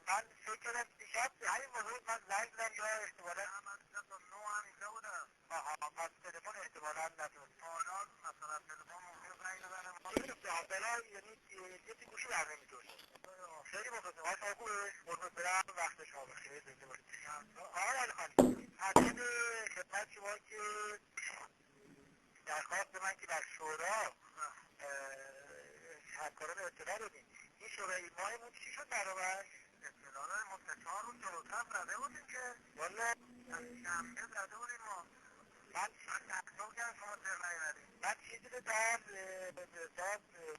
من فکر کردم دیشب همین موقع من زنگ زدم یا احتمالا من تا 9 هم اینجا بودم. آها پس تلفن احتمالا نتون. حالا مثلا تلفن ممکنه زنگ بزنم. اولا یعنی یه تی گوشی بر نمی‌داشت. خیلی مخلصم. حال خوبه؟ قربونت برم. وقت شما بخیر. زنده باشید. آقای علیخانی عدد خدمت شما که درخواست من که در شورا همکاران اطلاع دادیم. این شورای ماهمون چی شد برابرش؟ اطلاعات مستشار رو جلوتر زده بودیم که والا شنبه زده بودیم ما. من تقصیل کردم شما ترمایی ندیم. من چیزی رو در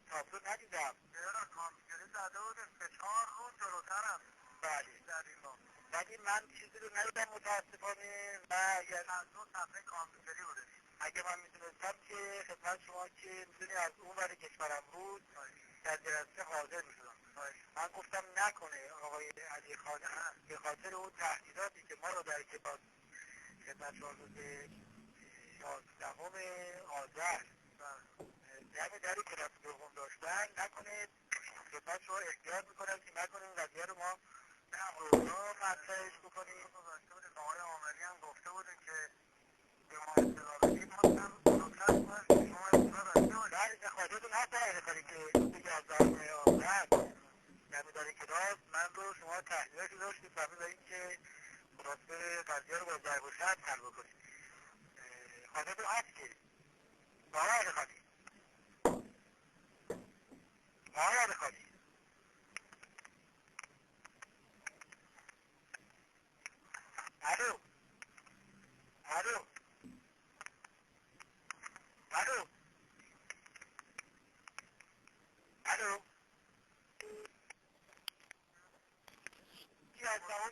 تابلو ندیدم. چرا کامپیوتری زده بودیم 4 روز جلوترم. بله زدیم ما. ولی من چیزی رو ندیدم متاسفانه و از 2 صفحه کامپیوتری بوده. اگه من میدونستم که خدمت شما که میدونی از اون ور کشورم بود در جلسه حاضر میشدم. من گفتم نکنه آقای علی خانی به خاطر اون تهدیداتی که ما رو در کلاس خدمت شما روز 11 آذر دم در کلاس دوم داشتن نکنه خدمت شما احتیاط میکنم که نکنه این قضیه رو ما روزا مطرحش بکنیم. آقای عامری هم گفته بودیم که به ما اطلاع بدید ما هم بزرگتر کنیم شما اطلاع رسیده بودید. بله خواهدتون هست در کاری که روز 11 آذر دم در کلاس من رو شما تحلیلش رو داشتید و می‌دارید که خلاصه قضیه رو با ضرب و شرط حل بکنید. خواهدتون هست که آقای علیخانی آقای علیخانی الو الو الو الو کی از تمام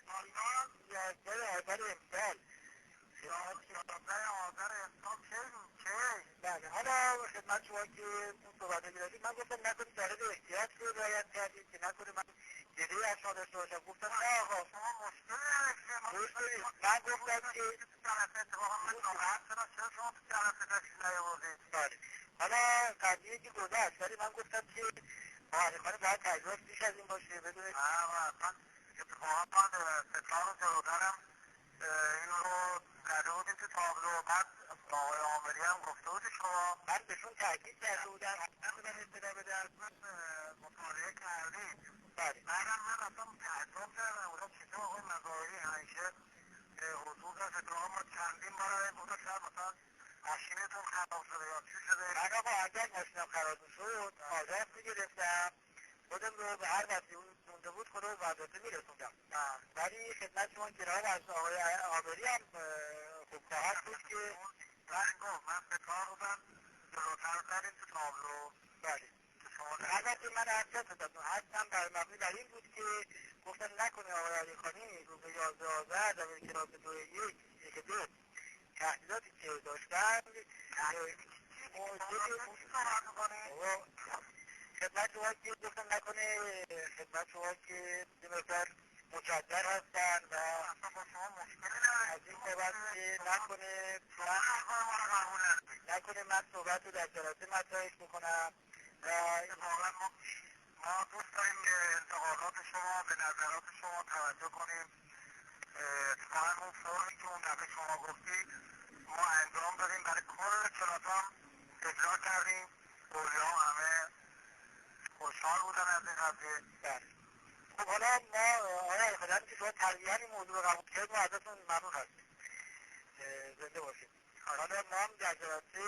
آلمان 11 آذر امسال آذر امسال چه؟ بله حالا خدمت شما که اون صحبت گرفتید من گفتم نکنید طریق احتیاط رو رعایت کردید که نکنه من جلوی از شما داشته باشم. گفتم نه آقا شما مشکلی نداشتید. من گفتم که جلسه اتفاقا من ناراحت شدم چرا شما تو جلسه تشریف نیاوردید. بله حالا قضیه که گذشت ولی من گفتم که معلمان باید تجربه بیش از این باشه بدونید. اصلا اتفاقا من ستار رو جلوترم این رو کرده بودیم تو تابلو. بعد آقای عامری هم گفته بود شما من بهشون تاکید کرده بودم نمیدونم اطلاع بدم مطالعه کردید. بله بعدم من اصلا تعجب کردم اونا چطور آقای مظاهری همیشه حضور از اطلاع ما چندین بار بوده شاید مثلا ماشینتون خراب شده یا چی شده. من آقا اگر ماشینم خراب شد آدرس میگرفتم خودم رو به هر وقتی اون مونده بود خودم رو وظیفه میرسوندم. ولی خدمت شما جناب از آقای عامری هم خوب خواهد بود که من ستار بودم جلوتر کردیم تو تابلو. بله البته من حدم بر مبنی بر این بود که گفتن نکنه آقای علی خانی روز 11 آذر در کلاس 2-1 تحلیلاتی که داشتن خدمت شما که گفتم نکنه خدمت شما که یه مقدار مجدر هستن و از این بابت که نکنه من صحبت رو در جلسه مطرحش بکنم و ما دوست داریم به انتقادات شما به نظرات شما توجه کنیم. تا همون فرمی که اون دفعه شما گفتید ما انجام دادیم برای کل کلاسام اجرا کردیم. اولیاء همه خوشحال بودن از این قضیه. خب حالا ما آقای خدمت که شما تقریبا این موضوع رو قبول کردید ما ازتون ممنون هستیم. زنده باشید. حالا ما هم در جلسه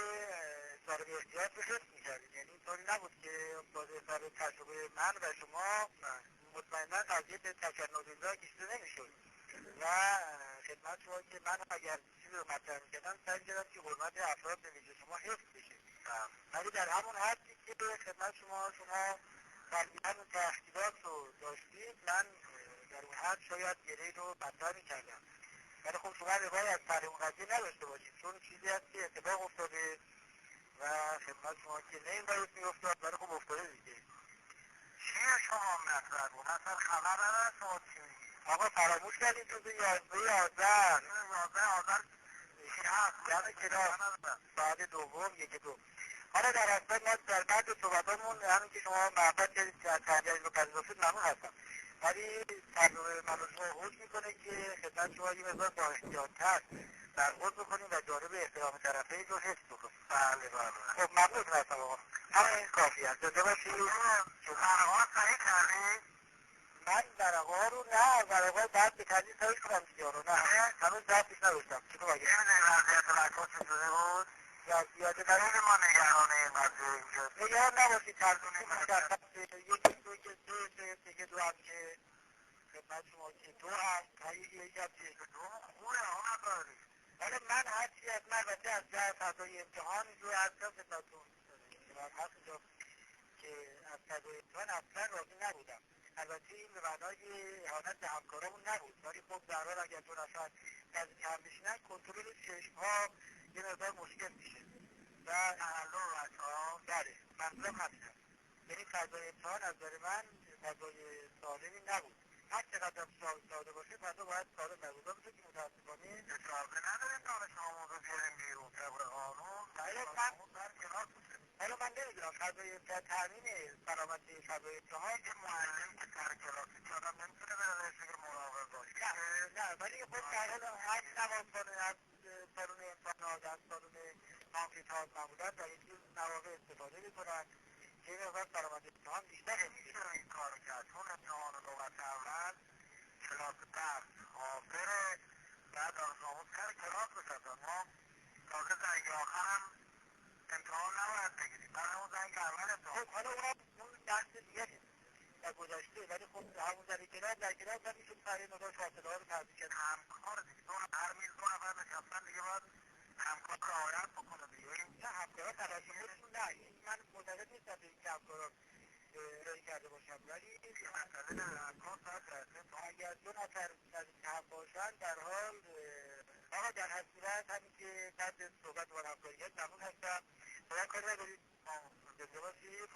صاحب احتیاط رو حفظ می‌کردیم. یعنی اینطوری نبود که با حساب تجربه من و شما مطمئنا قضیه به تشنج‌زا کشیده نمی‌شد. و خدمت شما که من اگر چیزی رو مطرح می‌کردم سعی می‌کردم که حرمت افراد به ویژه شما حفظ بشه. ولی در همون حدی که خدمت شما تقریبا اون تحقیقات رو داشتید من در اون حد شاید گرهی رو مطرح می‌کردم. ولی خب شما روایت سر اون قضیه نداشته باشید چون چیزی هست که اتفاق افتاده و خدمت شما که نه این باید می‌افتاد ولی خب افتاده دیگه. چیه شما مطرح بود؟ اصلا خبر نداره شما چی میگید؟ آقا فراموش کردید روز 11 آذر چی هست؟ یعنی کلاس بعد دوم 1-2 حالا در اصل ما در بعد صحبتامون همین که شما محبت کردید که از ترجیح رو پذیرفتید ممنون هستم. ولی تجربه من رو شما حکم میکنه که خدمت شما یه مقدار با احتیاط‌تر برخورد بکنیم و جانب احترام طرفین رو حفظ بکنیم. بله بله. خب ممنون هستم آقا. همین کافی است. زنده باشید. برق‌ها صحیح کردید؟ من برق‌ها رو نه، برق‌ها بعد به تدریج صحیح کنم دیگه رو نه. هنوز دستش نداشتم. چطور اگه؟ وضعیت برق‌ها چطوره بود؟ وضعیت برای ما نگران این قضیه اینجا. نگران نباشید ترجمه مشخص یکی دو که دیگه دو هم که خدمت شما که دو هست تایید یکی هم که دو خوبه ها نداری. ولی من هرچی از من البته از جهت فضای امتحان اینجور هستم خدمتتون هست اینجا که از فضای امتحان اصلا راضی نبودم. البته این به معنای اهانت به همکارامون نبود، ولی خب در حال اگر دو نفر از کم بشینن کنترل چشم‌ها یه مقدار مشکل میشه و تعلق بچه‌ها بله منظورم همین است. یعنی فضای امتحان از نظر من فضای سالمی نبود. هر چقدر هم ساده باشه فضا باید سالم نبود. بسید که متاسفانه اجازه نداره دانش آموز رو بیاریم بیرون طبق قانون. حالا من نمیدونم فضای تامین سلامتی فضای امتحان که معلم که سر کلاسی که آدم نمیتونه بره بهش بگه مراقب باش. نه ولی خب در حال هر نوازخانه از سالن امتحانات از سالن کامپیوتر معمولا در یک روز مواقع استفاده میکنن که این مقدار سلامتی امتحان بیشتر میشه این کار کرد. چون امتحان لغت اول کلاس درس حاضره بعد دانش آموز سر کلاس بسازن. ما تازه زنگ آخر هم امتحان نباید بگیریم. بعد همون زنگ اول امتحان. خب حالا اون درس دیگه در گذشته ولی خب همون در کنار هم میشون برای مقدار فاصله ها رو تحضیح کرد. همکار دیگه هر میز دو نفر نشستن دیگه باید همکار رعایت بکنه دیگه. نه همکارا توجهشون نه. من معتقد نیستم به اینکه همکارا ارائه کرده باشم ولی یه مسئله همکار باید درسته. اگر دو نفر نزدیک هم باشن در حال آقا در هر صورت همین که بعد صحبت با همکاری کرد ممنون هستم. باید کاری ندارید. زنده باشید.